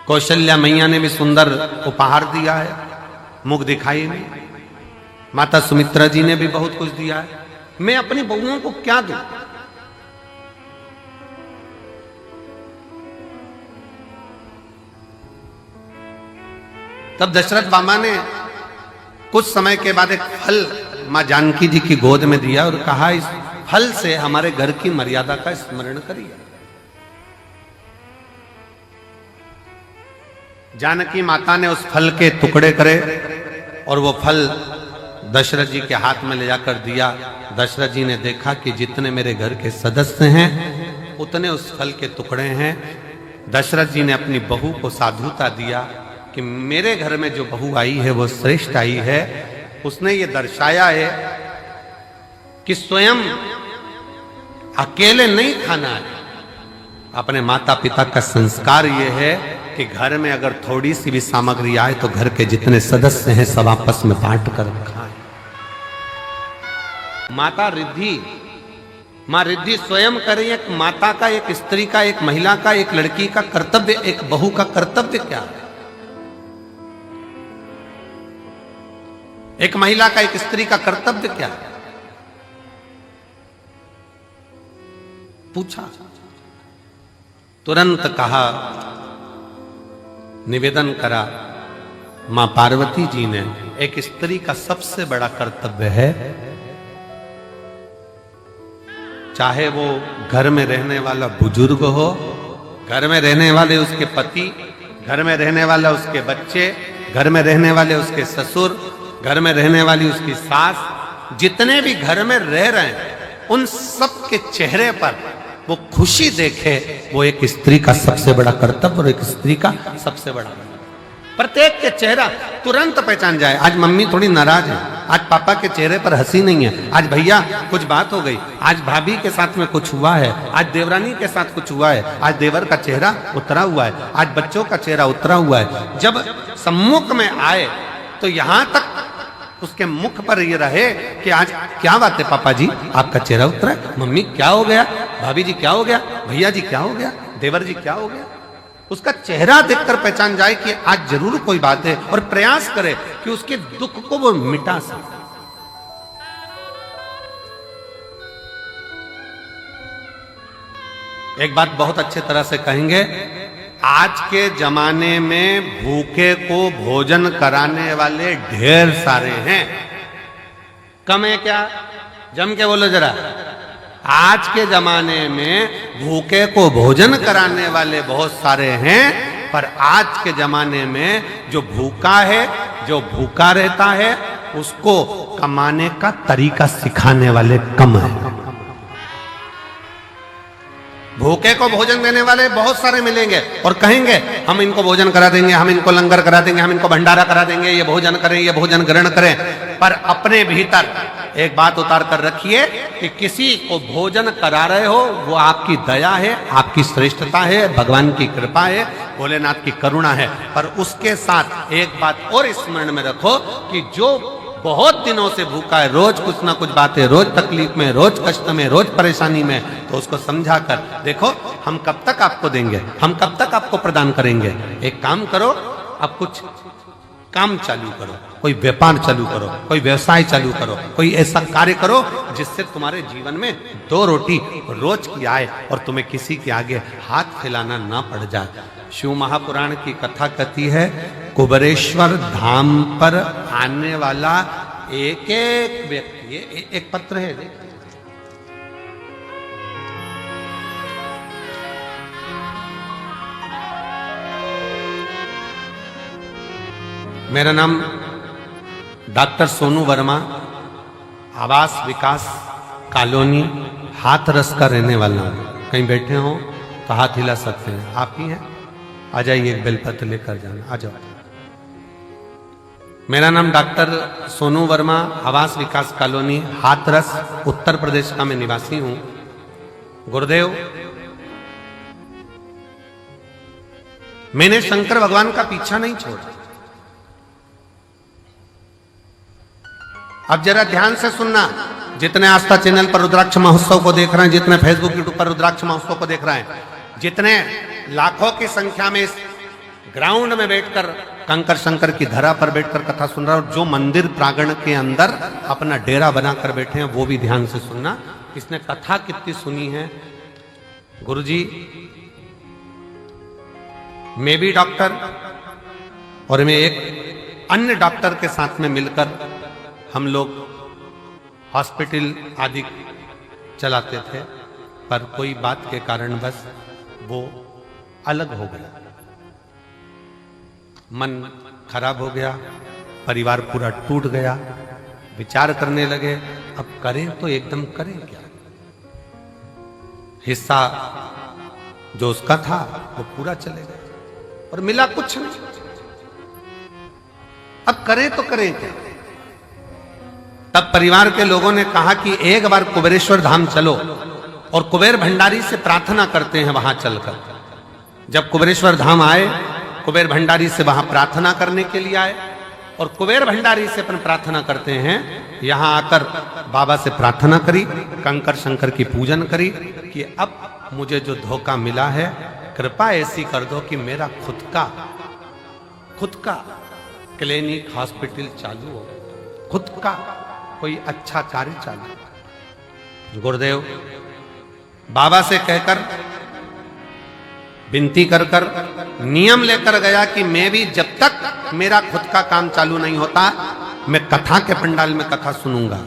कौशल्या मैया ने भी सुंदर उपहार दिया है, मुख दिखाई नहीं। माता सुमित्रा जी ने भी बहुत कुछ दिया है। मैं अपनी बहुओं को क्या दूं? तब दशरथ बाबा ने कुछ समय के बाद एक फल मां जानकी जी की गोद में दिया और कहा, इस फल से हमारे घर की मर्यादा का स्मरण करिए। जानकी माता ने उस फल के टुकड़े करे और वो फल दशरथ जी के हाथ में ले जाकर दिया। दशरथ जी ने देखा कि जितने मेरे घर के सदस्य हैं उतने उस फल के टुकड़े हैं। दशरथ जी ने अपनी बहू को साधुता दिया कि मेरे घर में जो बहू आई है वो श्रेष्ठ आई है। उसने ये दर्शाया है कि स्वयं अकेले नहीं खाना है। अपने माता पिता का संस्कार ये है कि घर में अगर थोड़ी सी भी सामग्री आए तो घर के जितने सदस्य हैं सब आपस में बांट कर खाएं। माता रिद्धि, मां रिद्धि स्वयं करें। एक माता का, एक स्त्री का, एक महिला का, एक लड़की का कर्तव्य, एक बहू का कर्तव्य क्या है? एक महिला का, एक स्त्री का कर्तव्य क्या है? पूछा, तुरंत कहा, निवेदन करा मां पार्वती जी ने, एक स्त्री का सबसे बड़ा कर्तव्य है, चाहे वो घर में रहने वाला बुजुर्ग हो, घर में रहने वाले उसके पति, घर में रहने वाला उसके बच्चे, घर में रहने वाले उसके ससुर, घर में रहने वाली उसकी सास, जितने भी घर में रह रहे हैं उन सब के चेहरे पर वो खुशी देखे, वो एक स्त्री का सबसे बड़ा कर्तव्य और एक स्त्री का सबसे बड़ा प्रत्येक के चेहरा तुरंत पहचान जाए। आज मम्मी थोड़ी नाराज है, आज पापा के चेहरे पर हंसी नहीं है, आज भैया कुछ बात हो गई, आज भाभी के साथ में कुछ हुआ है, आज देवरानी के साथ कुछ हुआ है, आज देवर का चेहरा उतरा हुआ है, आज बच्चों का चेहरा उतरा हुआ है। जब सम्मुख में आए तो यहां तक उसके मुख पर ये रहे कि आज क्या बात है पापा जी, आपका चेहरा उतरा है, मम्मी क्या हो गया, भाभी जी क्या हो गया, भैया जी क्या हो गया, देवर जी क्या हो गया। उसका चेहरा देखकर पहचान जाए कि आज जरूर कोई बात है और प्रयास करे कि उसके दुख को वो मिटा सके। एक बात बहुत अच्छे तरह से कहेंगे, आज के जमाने में भूखे को भोजन कराने वाले ढेर सारे हैं, कम है क्या? जम के बोलो जरा। आज के जमाने में भूखे को भोजन कराने वाले बहुत सारे हैं, पर आज के जमाने में जो भूखा है, जो भूखा रहता है, उसको कमाने का तरीका सिखाने वाले कम है। भूखे को भोजन देने वाले बहुत सारे मिलेंगे और कहेंगे हम इनको भोजन करा देंगे, हम इनको लंगर करा देंगे, हम इनको भंडारा करा देंगे, ये भोजन करें, ये भोजन ग्रहण करें। पर अपने भीतर एक बात उतार कर रखिए कि किसी को भोजन करा रहे हो वो आपकी दया है, आपकी श्रेष्ठता है, भगवान की कृपा है, भोलेनाथ की करुणा है। पर उसके साथ एक बात और स्मरण में रखो कि जो बहुत दिनों से भूखा है, रोज कुछ ना कुछ बात है, रोज तकलीफ में, रोज कष्ट में, रोज परेशानी में, तो उसको समझा कर देखो हम कब तक आपको देंगे, हम कब तक आपको प्रदान करेंगे। एक काम करो, अब कुछ काम चालू करो, कोई व्यापार चालू करो, कोई व्यवसाय चालू करो, कोई ऐसा कार्य करो जिससे तुम्हारे जीवन में 2 रोटी रोज की आए और तुम्हें किसी के आगे हाथ फैलाना ना पड़ जाए। शिव महापुराण की कथा कहती है, कुबेरेश्वर धाम पर आने वाला एक एक व्यक्ति, एक पत्र है देख, मेरा नाम डॉक्टर सोनू वर्मा, आवास विकास कॉलोनी हाथरस का रहने वाला हूं। कहीं बैठे हो तो हाथ हिला सकते हैं, आप ही हैं, आ जाइए, एक बेलपत्र लेकर जाना, आ जाओ। मेरा नाम डॉक्टर सोनू वर्मा, आवास विकास कॉलोनी हाथरस उत्तर प्रदेश का मैं निवासी हूं। गुरुदेव, मैंने शंकर भगवान का पीछा नहीं छोड़ा। अब जरा ध्यान से सुनना, जितने आस्था चैनल पर रुद्राक्ष महोत्सव को देख रहे हैं, जितने फेसबुक यूट्यूब पर रुद्राक्ष महोत्सव को देख रहे हैं, जितने लाखों की संख्या में इस ग्राउंड में बैठकर कंकर शंकर की धरा पर बैठकर कथा सुन रहा है, और जो मंदिर प्रांगण के अंदर अपना डेरा बनाकर बैठे हैं वो भी ध्यान से सुनना। इसने कथा कितनी सुनी है। गुरुजी, मैं भी डॉक्टर और मैं एक अन्य डॉक्टर के साथ में मिलकर हम लोग हॉस्पिटल आदि चलाते थे, पर कोई बात के कारण बस वो अलग हो गया, मन खराब हो गया, परिवार पूरा टूट गया। विचार करने लगे अब करें तो एकदम करें क्या। हिस्सा जो उसका था वो पूरा चले गया और मिला कुछ नहीं। अब करें तो करें क्या। तब परिवार के लोगों ने कहा कि एक बार कुबेरेश्वर धाम चलो और कुबेर भंडारी से प्रार्थना करते हैं वहां चलकर। जब कुबेरेश्वर धाम आए, कुबेर भंडारी से वहां प्रार्थना करने के लिए आए और कुबेर भंडारी से अपन प्रार्थना करते हैं। यहां आकर बाबा से प्रार्थना करी, कंकर शंकर की पूजन करी कि अब मुझे जो धोखा मिला है कृपा ऐसी कर दो कि मेरा खुद का क्लिनिक हॉस्पिटल चालू हो, खुद का कोई अच्छा कार्य चालू। गुरुदेव बाबा से कहकर विनती कर कर नियम लेकर गया कि मैं भी जब तक मेरा खुद का काम चालू नहीं होता मैं कथा के पंडाल में कथा सुनूंगा।